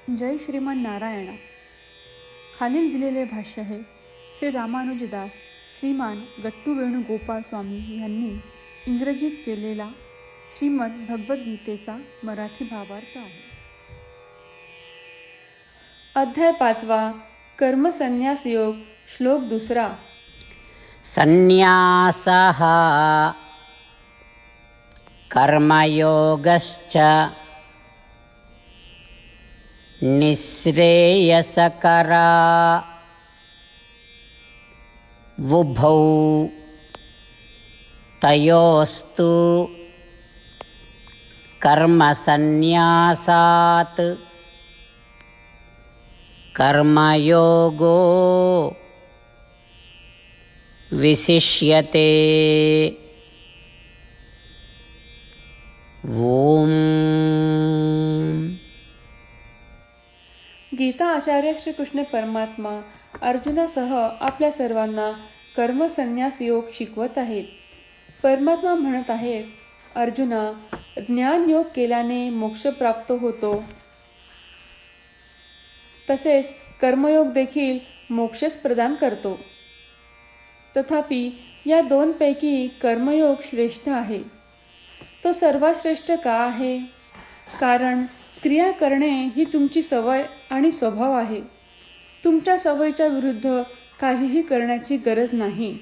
जय श्रीमन नारायणा. खालील दिलेले भाष्य हे श्री रामानुजदास श्रीमान गट्टू वेणुगोपाल स्वामी यांनी इंग्रजीत केलेला श्रीमद भगवद्गीतेचा मराठी भावार्थ आहे. अध्याय 5 कर्मसन्यास योग. श्लोक 2. संन्यासः कर्मयोगश्च निःश्रेयसकरा उभौ तयोस्तु कर्मसन्न्यासात् कर्मयोगो विशिष्यते. ओम. गीता आचार्य श्रीकृष्ण परमात्मा अर्जुनासह आपल्या सर्वांना कर्मसन्यास योग शिकवत आहेत. परमात्मा म्हणत आहेत, अर्जुना, ज्ञान योग केल्याने मोक्ष प्राप्त होतो, तसेच कर्मयोग देखील मोक्षच प्रदान करतो. तथापि या दोनपैकी कर्मयोग श्रेष्ठ आहे. तो सर्वात श्रेष्ठ का आहे? कारण क्रिया करणे ही तुमची सवय आणि स्वभाव आहे. तुमच्या सवयीच्या विरुद्ध काहीही करण्याची गरज नाही.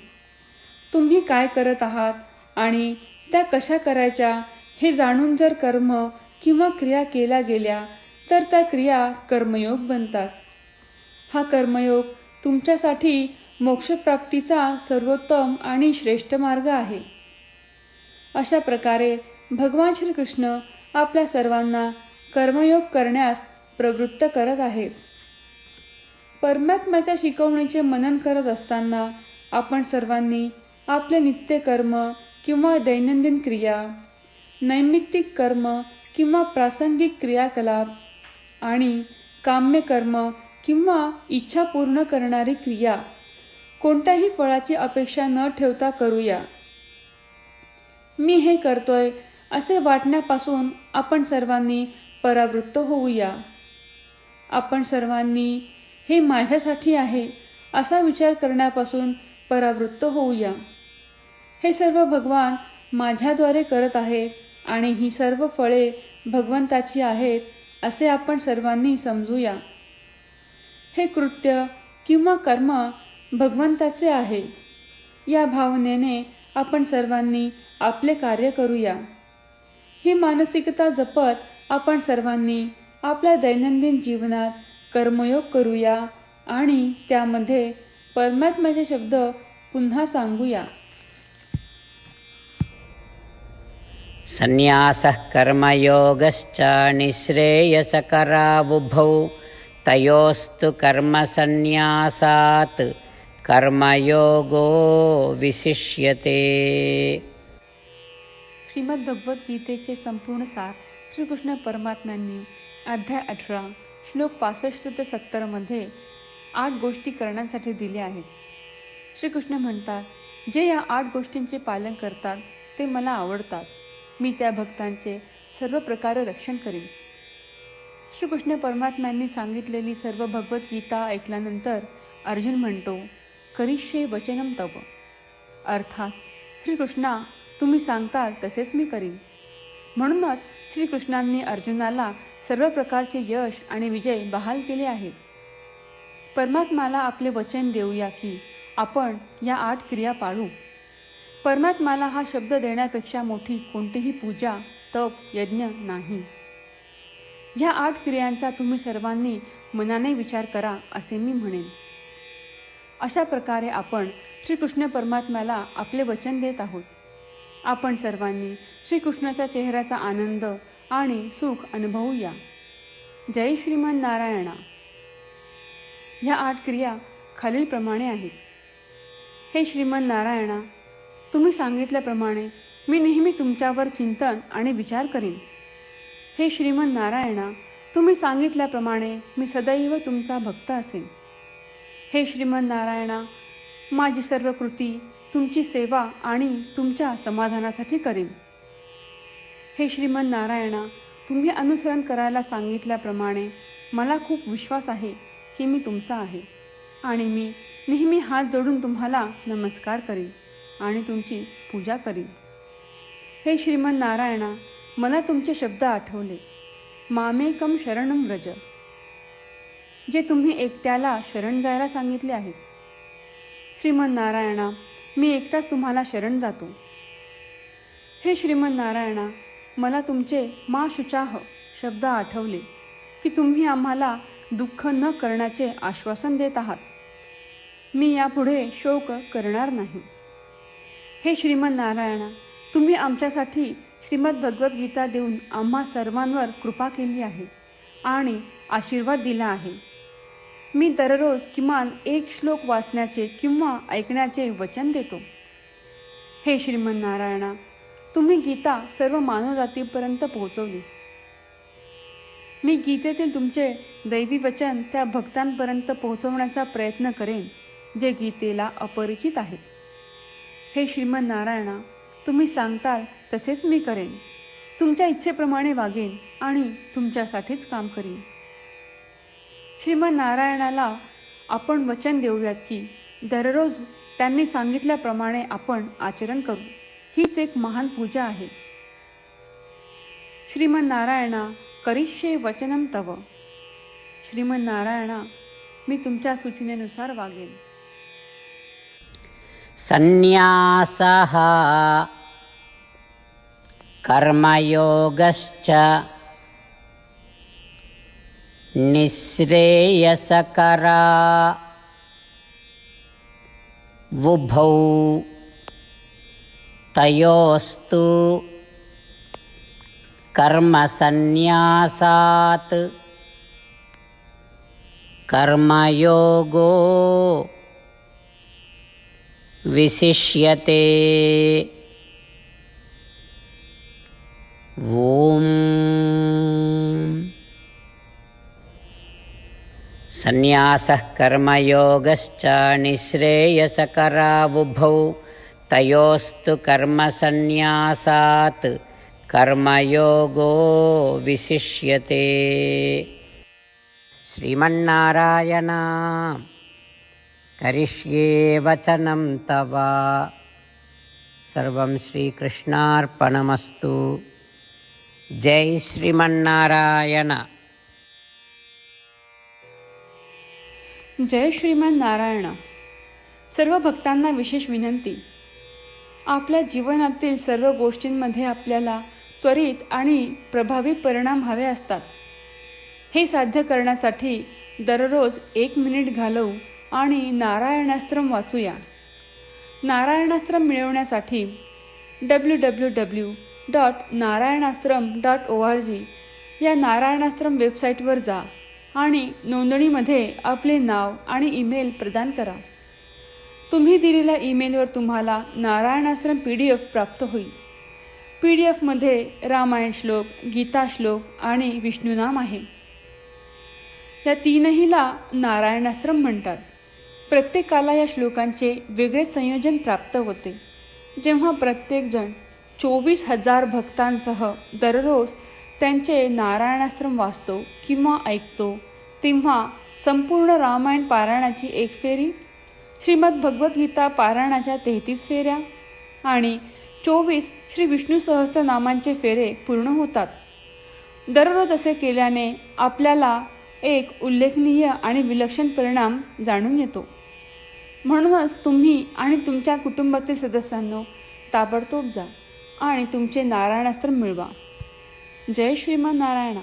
तुम्ही काय करत आहात आणि त्या कशा करायच्या हे जाणून जर कर्म किंवा क्रिया केल्या गेल्या तर त्या क्रिया कर्मयोग बनतात. हा कर्मयोग तुमच्यासाठी मोक्षप्राप्तीचा सर्वोत्तम आणि श्रेष्ठ मार्ग आहे. अशा प्रकारे भगवान श्रीकृष्ण आपल्या सर्वांना कर्मयोग करण्यास प्रवृत्त करत आहेत. परमात्म्याच्या शिकवणीचे मनन करत असताना आपण सर्वांनी आपले नित्य कर्म किंवा दैनंदिन क्रिया, नैमित्तिक कर्म किंवा प्रासंगिक क्रियाकलाप आणि काम्य कर्म किंवा इच्छा पूर्ण करणारी क्रिया कोणत्याही फळाची अपेक्षा न ठेवता करूया. मी हे करतोय असे वाटण्यापासून आपण सर्वांनी परावृत्त होऊया. आपण सर्वांनी हे माझ्यासाठी आहे असा विचार करण्यापासून परावृत्त होऊया. हे सर्व भगवान माझ्याद्वारे करत आहेत आणि ही सर्व फळे भगवंताची आहेत असे आपण सर्वांनी समजूया. हे कृत्य किंवा कर्म भगवंताचे आहे या भावनेने आपण सर्वांनी आपले कार्य करूया. ही मानसिकता जपत आपण सर्वांनी आपल्या दैनंदिन जीवनात कर्मयोग करूया आणि त्यामध्ये परमात्म्याचे शब्द पुन्हा सांगूया. संन्यासः कर्मयोगश्च निःश्रेयसकरा उभौ तयोस्तु कर्मसन्न्यासात् कर्मयोगो विशिष्यते. श्रीमद भगवद्गीतेचे संपूर्ण सार श्रीकृष्ण परमात्म्यांनी अध्याय 18 श्लोक 65 ते 70 मध्ये 8 गोष्टी करण्यासाठी दिल्या आहेत. श्रीकृष्ण म्हणतात, जे या 8 गोष्टींचे पालन करतात ते मला आवडतात. मी त्या भक्तांचे सर्व प्रकारे रक्षण करीन. श्रीकृष्ण परमात्म्यांनी सांगितलेली सर्व भगवद्गीता ऐकल्यानंतर अर्जुन म्हणतो, करिष्ये वचनम तव. अर्थात श्रीकृष्णा, तुम्ही सांगताल तसेच मी करीन. म्हणूनच श्रीकृष्णांनी अर्जुनाला सर्व प्रकारचे यश आणि विजय बहाल केले आहेत. परमात्म्याला आपले वचन देऊया की आपण या 8 क्रिया पाळू. परमात्म्याला हा शब्द देण्यापेक्षा मोठी कोणतीही पूजा, तप, यज्ञ नाही. ह्या 8 क्रियांचा तुम्ही सर्वांनी मनाने विचार करा असे मी म्हणेन. अशा प्रकारे आपण श्रीकृष्ण परमात्म्याला आपले वचन देत आहोत. आपण सर्वांनी श्रीकृष्णाच्या चेहऱ्याचा आनंद आणि सुख अनुभवूया. जय श्रीमन नारायणा. ह्या 8 क्रिया खालीलप्रमाणे आहेत. हे श्रीमन नारायणा, तुम्ही सांगितल्याप्रमाणे मी नेहमी तुमच्यावर चिंतन आणि विचार करीन. हे श्रीमन नारायणा, तुम्ही सांगितल्याप्रमाणे मी सदैव तुमचा भक्त असेन. हे श्रीमन नारायणा, माझी सर्व कृती तुमची सेवा आणि तुमच्या समाधानासाठी करेन. हे श्रीमन नारायणा, तुम्ही अनुसरण करायला सांगितल्याप्रमाणे मला खूप विश्वास आहे की मी तुमचा आहे आणि मी नेहमी हात जोडून तुम्हाला नमस्कार करीन आणि तुमची पूजा करीन. हे श्रीमन नारायणा, मला तुमचे शब्द आठवले. मामेकम शरणम व्रज, जे तुम्ही एकट्याला शरण जायला सांगितले आहेत. श्रीमन नारायणा, मी एकटाच तुम्हाला शरण जातो. हे श्रीमन नारायणा, मला तुमचे मा शुचाह शब्द आठवले की तुम्ही आम्हाला दुःख न करण्याचे आश्वासन देत आहात. मी यापुढे शोक करणार नाही. हे श्रीमन नारायणा, तुम्ही आमच्यासाठी श्रीमद भगवद्गीता देऊन आम्हा सर्वांवर कृपा केली आहे आणि आशीर्वाद दिला आहे. मी दररोज किमान एक श्लोक वाचण्याचे किंवा ऐकण्याचे वचन देतो. हे श्रीमन नारायणा, तुम्ही गीता सर्व मानवजातीपर्यंत पोहोचवलीस. मी गीतेतील तुमचे दैवी वचन त्या भक्तांपर्यंत पोहोचवण्याचा प्रयत्न करेन जे गीतेला अपरिचित आहेत. हे श्रीमन नारायणा, तुम्ही सांगताल तसेच मी करेन. तुमच्या इच्छेप्रमाणे वागेन आणि तुमच्यासाठीच काम करीन. श्रीमन नारायणाला आपण वचन देऊयात की दररोज त्यांनी सांगितल्याप्रमाणे आपण आचरण करू. हीच एक महान पूजा आहे. श्रीमन नारायणा, करिष्ये वचनम तव. श्रीमन नारायणा, मी तुमच्या सूचनेनुसार वागेन. संन्यासः कर्मयोगश्च निःश्रेयसकरा वुभौ तयोस्तु कर्मसन्न्यासात् कर्मयोगो विशिष्यते. ओम. संन्यासः कर्मयोगश्च निःश्रेयसकरावुभौ तयोस्तु कर्मसन्न्यासात् कर्मयोगो विशिष्यते. श्रीमन्नारायण, करिष्ये वचनं तव. सर्वं श्रीकृष्णार्पणमस्तु. जय श्रीमन्नारायण. जय श्रीमन नारायण. सर्व भक्तांना विशेष विनंती. आपल्या जीवनातील सर्व गोष्टींमध्ये आपल्याला त्वरित आणि प्रभावी परिणाम हवे असतात. हे साध्य करण्यासाठी दररोज 1 मिनिट घालवू आणि नारायणास्त्रम वाचूया. नारायणास्त्रम मिळवण्यासाठी www.narayanaastram.org या नारायणास्त्रम वेबसाईटवर जा आणि नोंदणीमध्ये आपले नाव आणि ईमेल प्रदान करा. तुम्ही दिलेल्या ईमेलवर तुम्हाला नारायणास्त्रम PDF प्राप्त होईल. PDFमध्ये रामायण श्लोक, गीता श्लोक आणि विष्णुनाम आहे. या तीनहीला नारायणास्त्रम म्हणतात. प्रत्येकाला या श्लोकांचे वेगळे संयोजन प्राप्त होते. जेव्हा प्रत्येकजण 24,000 भक्तांसह दररोज त्यांचे नारायणास्त्रम वाचतो किंवा ऐकतो, तेव्हा संपूर्ण रामायण पारायणाची 1 फेरी, श्रीमद भगवद्गीता पारायणाच्या 33 फेऱ्या आणि 24 श्री विष्णू सहस्त्रनामांचे फेरे पूर्ण होतात. दररोज असे केल्याने आपल्याला एक उल्लेखनीय आणि विलक्षण परिणाम जाणून येतो. म्हणूनच तुम्ही आणि तुमच्या कुटुंबातील सदस्यांनो ताबडतोब जा आणि तुमचे नारायणास्त्र मिळवा. जय श्रीमन नारायणा.